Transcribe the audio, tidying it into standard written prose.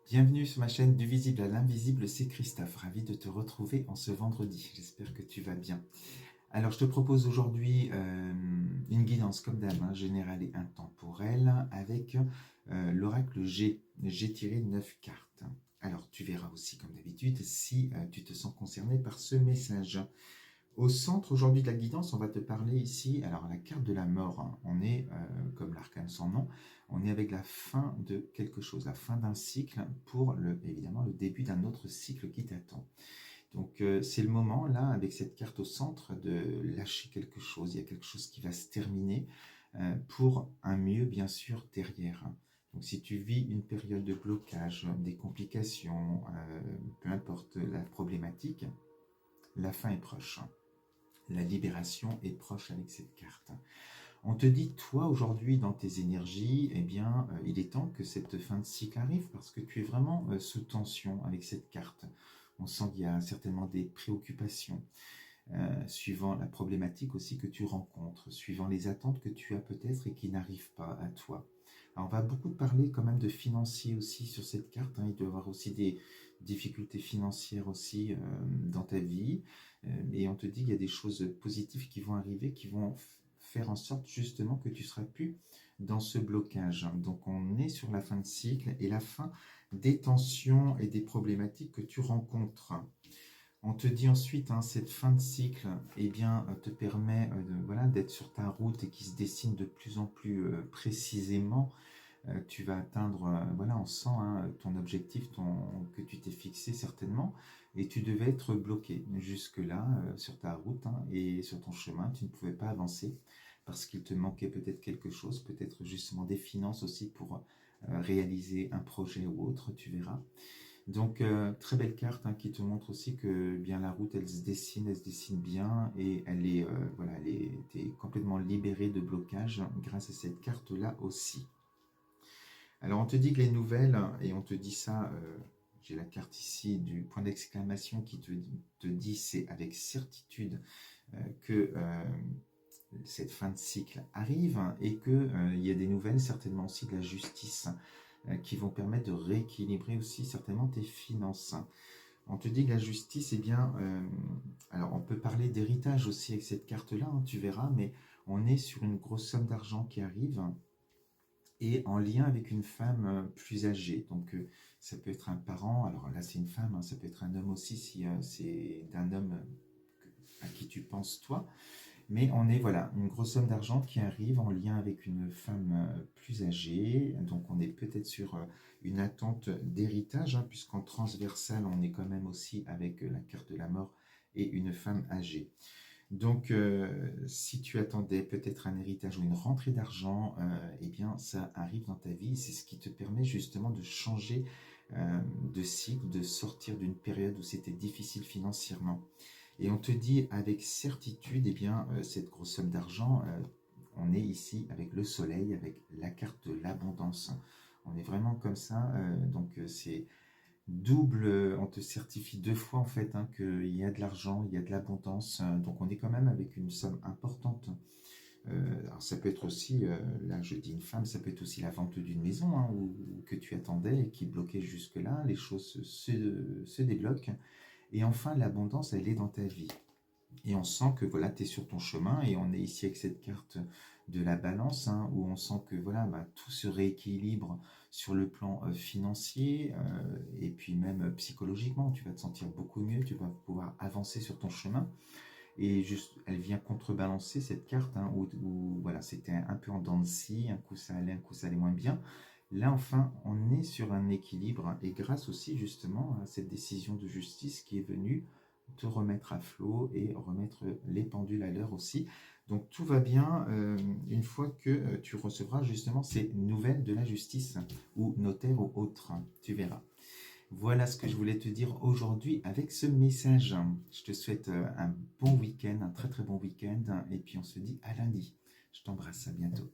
Bienvenue sur ma chaîne Du visible à l'invisible, c'est Christophe, ravi de te retrouver en ce vendredi, j'espère que tu vas bien. Alors je te propose aujourd'hui une guidance comme d'hab, générale et intemporelle, avec l'oracle G. J'ai tiré 9 cartes. Alors tu verras aussi comme d'habitude si tu te sens concerné par ce message. Au centre aujourd'hui de la guidance, on va te parler ici, alors la carte de la mort, on est, comme l'arcane sans nom, on est avec la fin de quelque chose, la fin d'un cycle pour évidemment le début d'un autre cycle qui t'attend. Donc c'est le moment là, avec cette carte au centre, de lâcher quelque chose, il y a quelque chose qui va se terminer pour un mieux bien sûr derrière. Donc si tu vis une période de blocage, des complications, peu importe la problématique, la fin est proche. La libération est proche avec cette carte. On te dit, toi, aujourd'hui, dans tes énergies, eh bien, il est temps que cette fin de cycle arrive parce que tu es vraiment sous tension avec cette carte. On sent qu'il y a certainement des préoccupations, suivant la problématique aussi que tu rencontres, suivant les attentes que tu as peut-être et qui n'arrivent pas à toi. Alors, on va beaucoup parler quand même de financier aussi sur cette carte. Il doit y avoir aussi des difficultés financières aussi dans ta vie. Et on te dit qu'il y a des choses positives qui vont arriver, qui vont faire en sorte justement que tu ne seras plus dans ce blocage. Donc on est sur la fin de cycle et la fin des tensions et des problématiques que tu rencontres. On te dit ensuite, cette fin de cycle te permet voilà, d'être sur ta route et qui se dessine de plus en plus précisément. Tu vas atteindre, voilà, on sent ton objectif que tu t'es fixé certainement, et tu devais être bloqué jusque-là sur ta route et sur ton chemin, tu ne pouvais pas avancer parce qu'il te manquait peut-être quelque chose, peut-être justement des finances aussi pour réaliser un projet ou autre, tu verras. Donc très belle carte qui te montre aussi que bien la route elle se dessine bien et voilà, t'es complètement libéré de blocage grâce à cette carte là aussi. Alors on te dit que les nouvelles, et on te dit ça, j'ai la carte ici du point d'exclamation qui te dit c'est avec certitude que cette fin de cycle arrive et qu'il y a des nouvelles certainement aussi de la justice qui vont permettre de rééquilibrer aussi certainement tes finances. On te dit que la justice, alors on peut parler d'héritage aussi avec cette carte-là, tu verras, mais on est sur une grosse somme d'argent qui arrive et en lien avec une femme plus âgée. Donc ça peut être un parent, alors là c'est une femme, ça peut être un homme aussi si c'est d'un homme à qui tu penses toi. Mais on est, voilà, une grosse somme d'argent qui arrive en lien avec une femme plus âgée. Donc on est peut-être sur une attente d'héritage, puisqu'en transversal, on est quand même aussi avec la carte de la mort et une femme âgée. Donc si tu attendais peut-être un héritage ou une rentrée d'argent, ça arrive dans ta vie. C'est ce qui te permet justement de changer de cycle, de sortir d'une période où c'était difficile financièrement. Et on te dit avec certitude, cette grosse somme d'argent, on est ici avec le soleil, avec la carte de l'abondance. On est vraiment comme ça, c'est double, on te certifie deux fois en fait qu'il y a de l'argent, il y a de l'abondance. Donc on est quand même avec une somme importante. Alors ça peut être aussi, là je dis une femme, ça peut être aussi la vente d'une maison ou que tu attendais et qui bloquait jusque-là. Les choses se débloquent. Et enfin, l'abondance, elle est dans ta vie. Et on sent que voilà, tu es sur ton chemin et on est ici avec cette carte de la balance où on sent que voilà, tout se rééquilibre sur le plan financier et puis même psychologiquement. Tu vas te sentir beaucoup mieux, tu vas pouvoir avancer sur ton chemin. Et juste, elle vient contrebalancer cette carte où voilà, c'était un peu en dents de scie, un coup ça allait moins bien. Là, enfin, on est sur un équilibre et grâce aussi justement à cette décision de justice qui est venue te remettre à flot et remettre les pendules à l'heure aussi. Donc tout va bien une fois que tu recevras justement ces nouvelles de la justice ou notaire ou autre, tu verras. Voilà ce que je voulais te dire aujourd'hui avec ce message. Je te souhaite un bon week-end, un très très bon week-end et puis on se dit à lundi. Je t'embrasse, à bientôt.